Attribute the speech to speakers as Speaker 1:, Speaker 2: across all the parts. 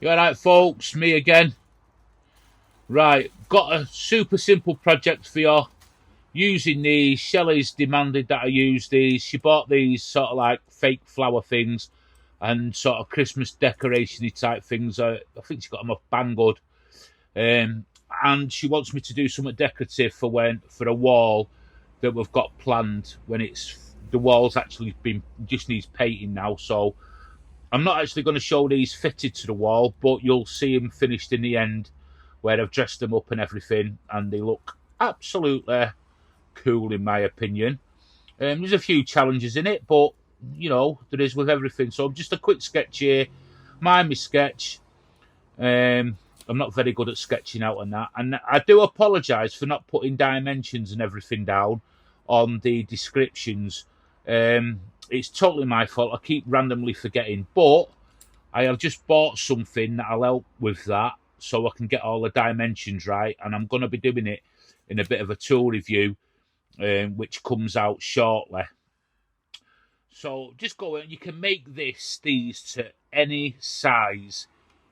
Speaker 1: You alright, folks? Me again. Right, got a super simple project for you. Using these, Shelley's demanded that I use these. She bought these sort of like fake flower things and sort of Christmas decoration-y type things. I think she got them off Banggood. And she wants me to do something decorative for a wall that we've got planned when the wall's actually just needs painting now. So I'm not actually going to show these fitted to the wall, but you'll see them finished in the end where I've dressed them up and everything, and they look absolutely cool in my opinion. There's a few challenges in it, but you know, there is with everything. So just a quick sketch here. Mind me sketch. I'm not very good at sketching out on that. And I do apologise for not putting dimensions and everything down on the descriptions. It's totally my fault. I keep randomly forgetting. But I have just bought something that'll help with that so I can get all the dimensions right. And I'm going to be doing it in a bit of a tool review, which comes out shortly. So just go in. You can make these to any size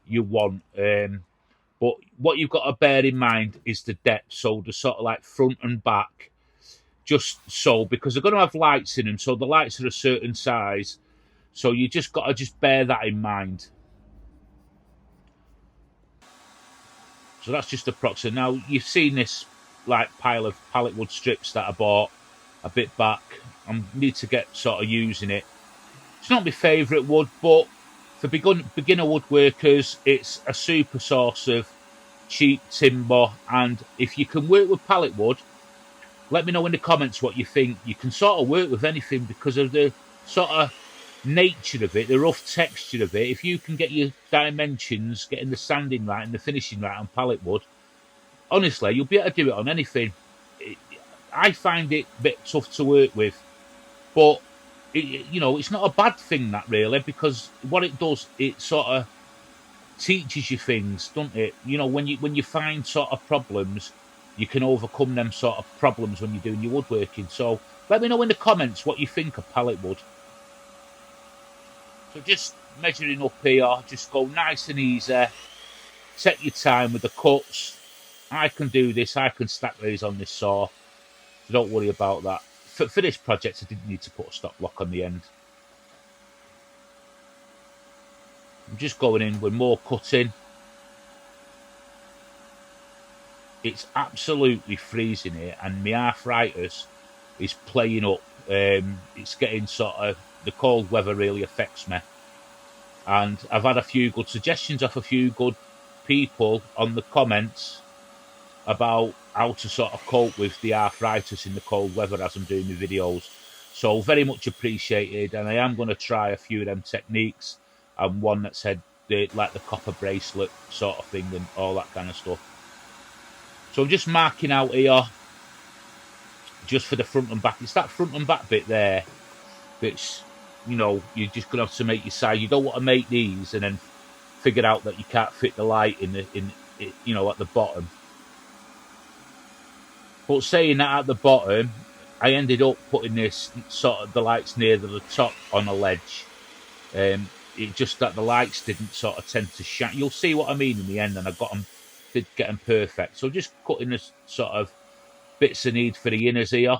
Speaker 1: you want. But what you've got to bear in mind is the depth. So the sort of like front and back. Just so, because they're going to have lights in them. So the lights are a certain size. So you just got to bear that in mind. So that's just approximate. Now, you've seen this like pile of pallet wood strips that I bought a bit back. I need to get sort of using it. It's not my favourite wood, but for beginner woodworkers, it's a super source of cheap timber. And if you can work with pallet wood, let me know in the comments what you think. You can sort of work with anything because of the sort of nature of it, the rough texture of it. If you can get your dimensions, getting the sanding right and the finishing right on pallet wood, honestly, you'll be able to do it on anything. I find it a bit tough to work with, but you know, it's not a bad thing, that really, because what it does, it sort of teaches you things, doesn't it? You know, when you find sort of problems, you can overcome them sort of problems when you're doing your woodworking. So let me know in the comments what you think of pallet wood. So just measuring up here, just go nice and easy. Take your time with the cuts. I can do this. I can stack these on this saw. So don't worry about that. For this project, I didn't need to put a stop lock on the end. I'm just going in with more cutting. It's absolutely freezing here, and my arthritis is playing up. It's getting sort of, the cold weather really affects me. And I've had a few good suggestions off a few good people on the comments about how to sort of cope with the arthritis in the cold weather as I'm doing my videos. So very much appreciated, and I am going to try a few of them techniques, and one that said like the copper bracelet sort of thing and all that kind of stuff. So I'm just marking out here just for the front and back. It's that front and back bit there that's, you know, you're just going to have to make your size. You don't want to make these and then figure out that you can't fit the light in you know, at the bottom. But saying that, at the bottom, I ended up putting this sort of the lights near the top on a ledge. It just that the lights didn't sort of tend to shine. You'll see what I mean in the end, and I did get them perfect. So just cutting the sort of bits I need for the inners here.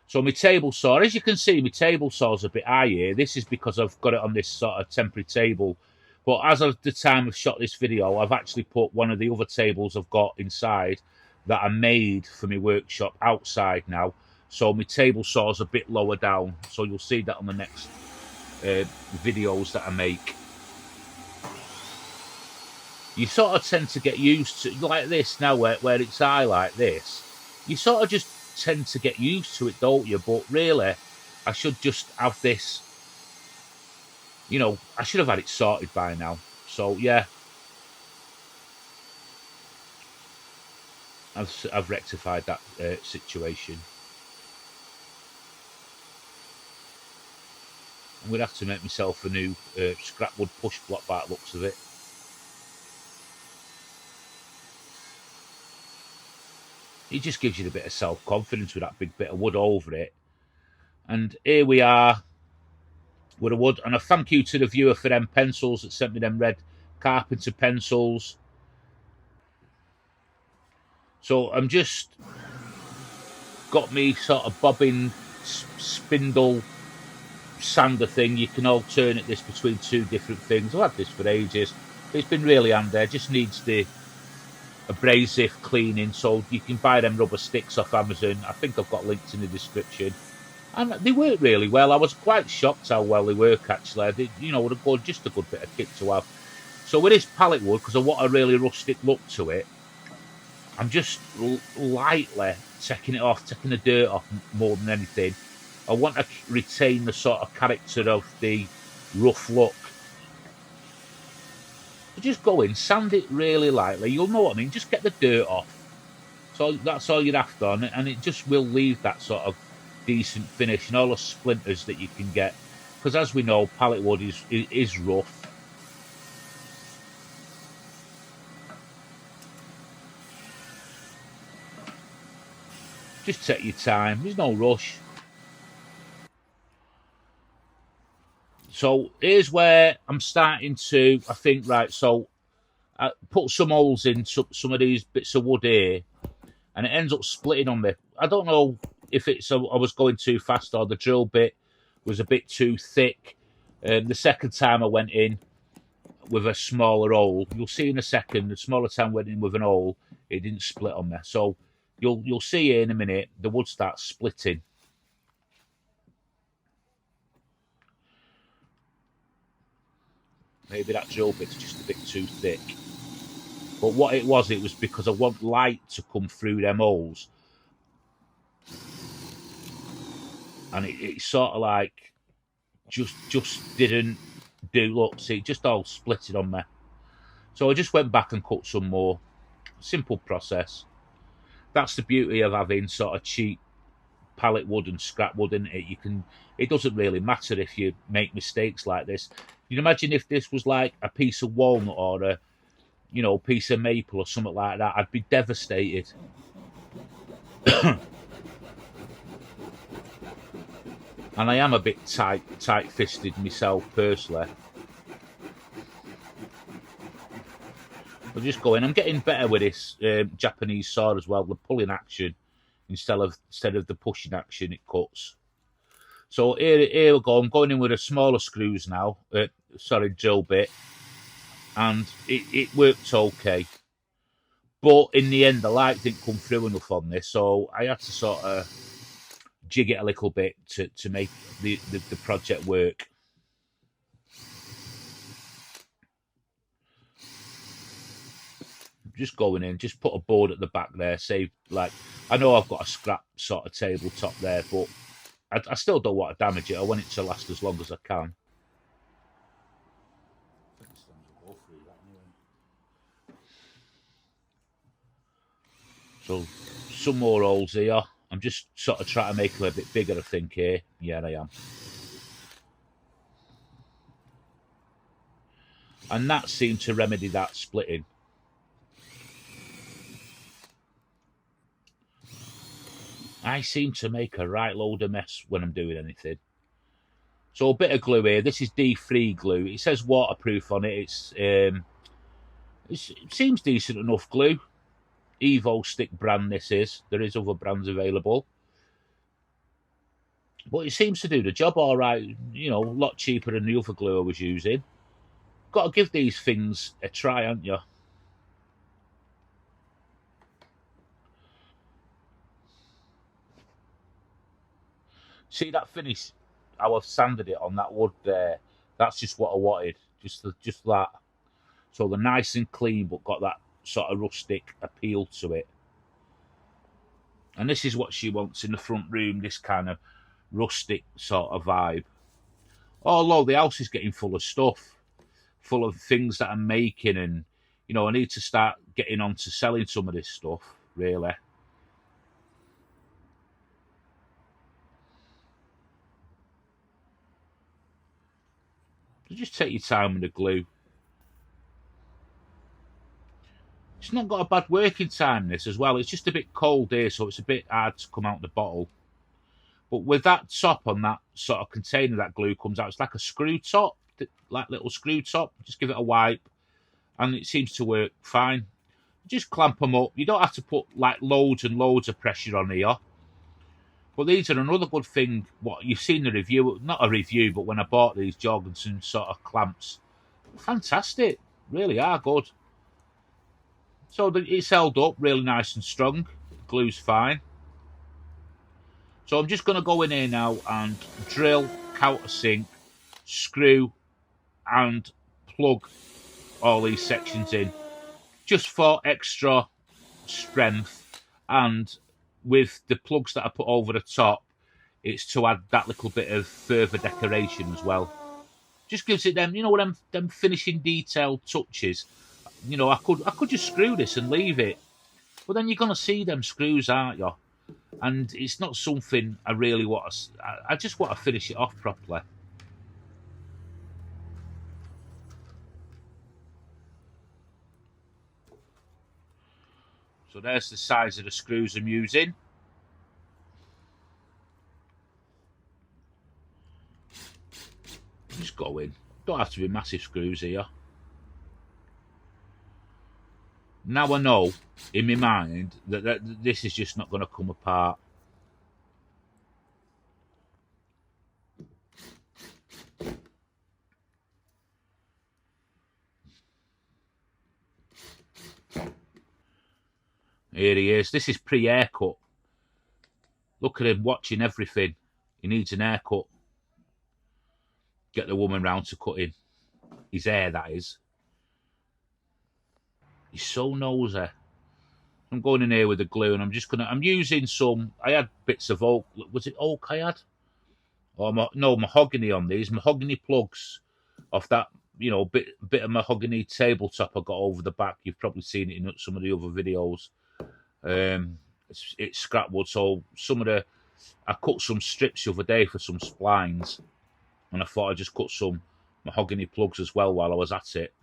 Speaker 1: So my table saw, as you can see, my table saw's a bit high here. This is because I've got it on this sort of temporary table. But as of the time I've shot this video, I've actually put one of the other tables I've got inside that I made for my workshop outside now. So my table saw's a bit lower down. So you'll see that on the next videos that I make. You sort of tend to get used to, like this now, where it's high like this, you sort of just tend to get used to it, don't you? But really, I should just have this, you know, I should have had it sorted by now. So yeah, I've rectified that situation. I'm going to have to make myself a new scrap wood push block by the looks of it. It just gives you a bit of self-confidence with that big bit of wood over it. And here we are. with a wood. And a thank you to the viewer for them pencils that sent me them red carpenter pencils. So I'm just got me sort of bobbin spindle sander thing. You can alternate this between two different things. I've had this for ages. It's been really handy. It just needs the abrasive cleaning, so you can buy them rubber sticks off Amazon. I think I've got links in the description. And they work really well. I was quite shocked how well they work, actually. They, you know, just a good bit of kit to have. So with this pallet wood, because I want a really rustic look to it, I'm just lightly taking it off, taking the dirt off more than anything. I want to retain the sort of character of the rough look. So just go in, sand it really lightly. You'll know what I mean. Just get the dirt off. So that's all you're after, and it just will leave that sort of decent finish and all the splinters that you can get. Because as we know, pallet wood is rough. Just take your time. There's no rush. So here's where I'm starting to, I think, right, so I put some holes in some of these bits of wood here, and it ends up splitting on me. I don't know if it's I was going too fast or the drill bit was a bit too thick. The second time I went in with a smaller hole, you'll see in a second, the smaller time I went in with an hole, it didn't split on me. So you'll see here in a minute, the wood starts splitting. Maybe that drill bit's just a bit too thick. But what it was because I want light to come through them holes. And it sort of like just didn't do. Look, see, it just all splitted on me. So I just went back and cut some more. Simple process. That's the beauty of having sort of cheap pallet wood and scrap wood, isn't it? It doesn't really matter if you make mistakes like this. You can imagine if this was like a piece of walnut or a piece of maple or something like that, I'd be devastated. And I am a bit tight-fisted myself personally. I'll just go in. I'm getting better with this Japanese saw as well. The pulling action instead of the pushing action it cuts. So here we go. I'm going in with a smaller screws now. Drill bit, and it worked okay. But in the end, the light didn't come through enough on this, so I had to sort of jig it a little bit to make the project work. Just going in, just put a board at the back there. Save, like, I know I've got a scrap sort of tabletop there, but I still don't want to damage it. I want it to last as long as I can. So some more holes here. I'm just sort of trying to make them a bit bigger, I think, here. Yeah, I am. And that seemed to remedy that splitting. I seem to make a right load of mess when I'm doing anything. So a bit of glue here. This is D3 glue. It says waterproof on it. It seems decent enough glue. Evo Stick brand this is. There is other brands available. But it seems to do the job all right. You know, a lot cheaper than the other glue I was using. Got to give these things a try, haven't you? See that finish? How I've sanded it on that wood there. That's just what I wanted. Just that. So they're nice and clean, but got that sort of rustic appeal to it. And this is what she wants in the front room, this kind of rustic sort of vibe. Although the house is getting full of stuff, full of things that I'm making, and I need to start getting on to selling some of this stuff, really. So just take your time with the glue. It's not got a bad working time, this, as well. It's just a bit cold here, so it's a bit hard to come out the bottle. But with that top on that sort of container that glue comes out, it's like a screw top, like little screw top. Just give it a wipe, and it seems to work fine. Just clamp them up. You don't have to put like loads and loads of pressure on here. But these are another good thing. What you've seen the review, not a review, but when I bought these Jorgensen sort of clamps, fantastic, really are good. So it's held up really nice and strong. Glue's fine. So I'm just going to go in here now and drill, countersink, screw, and plug all these sections in, just for extra strength. And with the plugs that I put over the top, it's to add that little bit of further decoration as well. Just gives it them, you know, them finishing detail touches. You know, I could just screw this and leave it, but then you're gonna see them screws, aren't you? And it's not something I really want to. I just want to finish it off properly. So there's the size of the screws I'm using. Just go in. Don't have to be massive screws here. Now I know in my mind that this is just not going to come apart. Here he is. This is pre-haircut. Look at him watching everything. He needs an haircut. Get the woman round to cut him. His hair, that is. He's so nosy. I'm going in here with the glue, and I'm using some. I had bits of oak. Was it oak I had? Or no, mahogany on these. Mahogany plugs off that, you know, bit of mahogany tabletop I got over the back. You've probably seen it in some of the other videos. It's scrap wood, so I cut some strips the other day for some splines, and I thought I'd just cut some mahogany plugs as well while I was at it.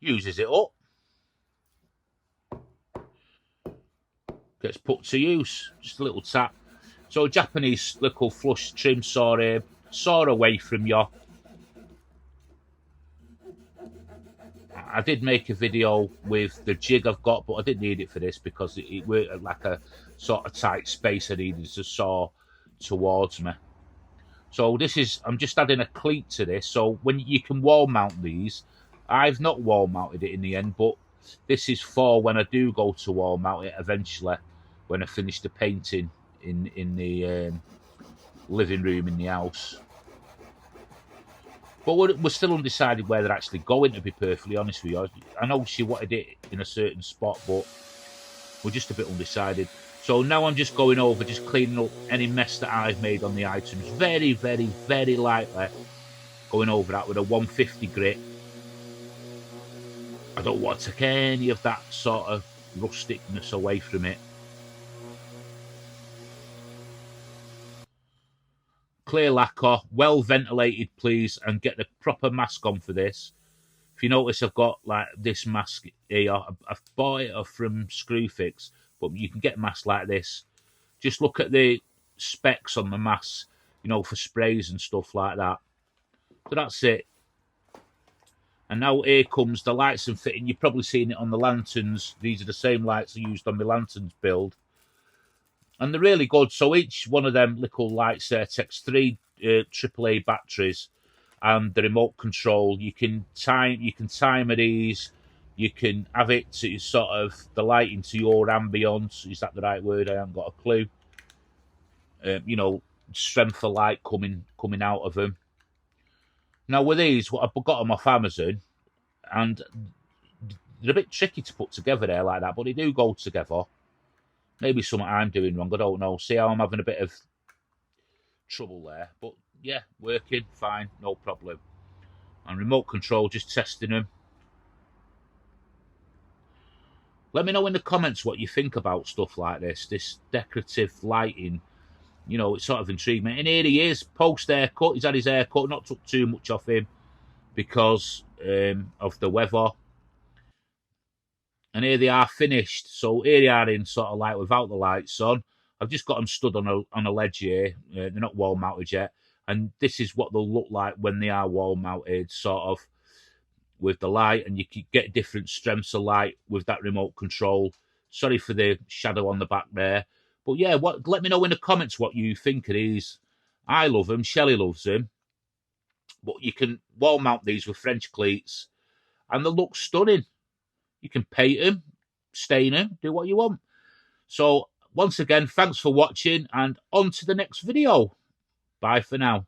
Speaker 1: Uses it up, gets put to use, just a little tap. So Japanese little flush trim saw here, saw away from you. I did make a video with the jig I've got, but I didn't need it for this because it worked like a sort of tight space I needed to saw towards me. So I'm just adding a cleat to this. So when you can wall mount these, I've not wall mounted it in the end, but this is for when I do go to wall mount it eventually, when I finish the painting in the living room in the house. But we're still undecided where they're actually going, to be perfectly honest with you. I know she wanted it in a certain spot, but we're just a bit undecided. So now I'm just going over, just cleaning up any mess that I've made on the items. Very, very, very lightly. Going over that with a 150 grit. I don't want to take any of that sort of rusticness away from it. Clear lacquer, well ventilated please, and get the proper mask on for this. If you notice, I've got like this mask here. I've bought it from Screwfix, but you can get masks like this. Just look at the specs on the mask, you know, for sprays and stuff like that. So that's it. And now here comes the lights and fitting. You've probably seen it on the lanterns. These are the same lights I used on my lanterns build. And they're really good. So each one of them little lights there takes 3 AAA batteries and the remote control. You can time these. You can have it to sort of the lighting to your ambience. Is that the right word? I haven't got a clue. You know, strength of light coming out of them. Now with these, what I've got them off Amazon, and they're a bit tricky to put together there like that, but they do go together. Maybe something I'm doing wrong, I don't know. See how I'm having a bit of trouble there. But yeah, working fine, no problem. And remote control, just testing them. Let me know in the comments what you think about stuff like this decorative lighting. You know, it sort of intrigued me. And here he is, post haircut. He's had his haircut, not took too much off him because of the weather. And here they are finished. So here they are in sort of like without the lights on. I've just got them stood on a ledge here. They're not wall mounted yet. And this is what they'll look like when they are wall mounted, sort of with the light. And you can get different strengths of light with that remote control. Sorry for the shadow on the back there. But yeah, let me know in the comments what you think of these. I love them. Shelley loves them. But you can wall mount these with French cleats. And they look stunning. You can paint them, stain them, do what you want. So once again, thanks for watching and on to the next video. Bye for now.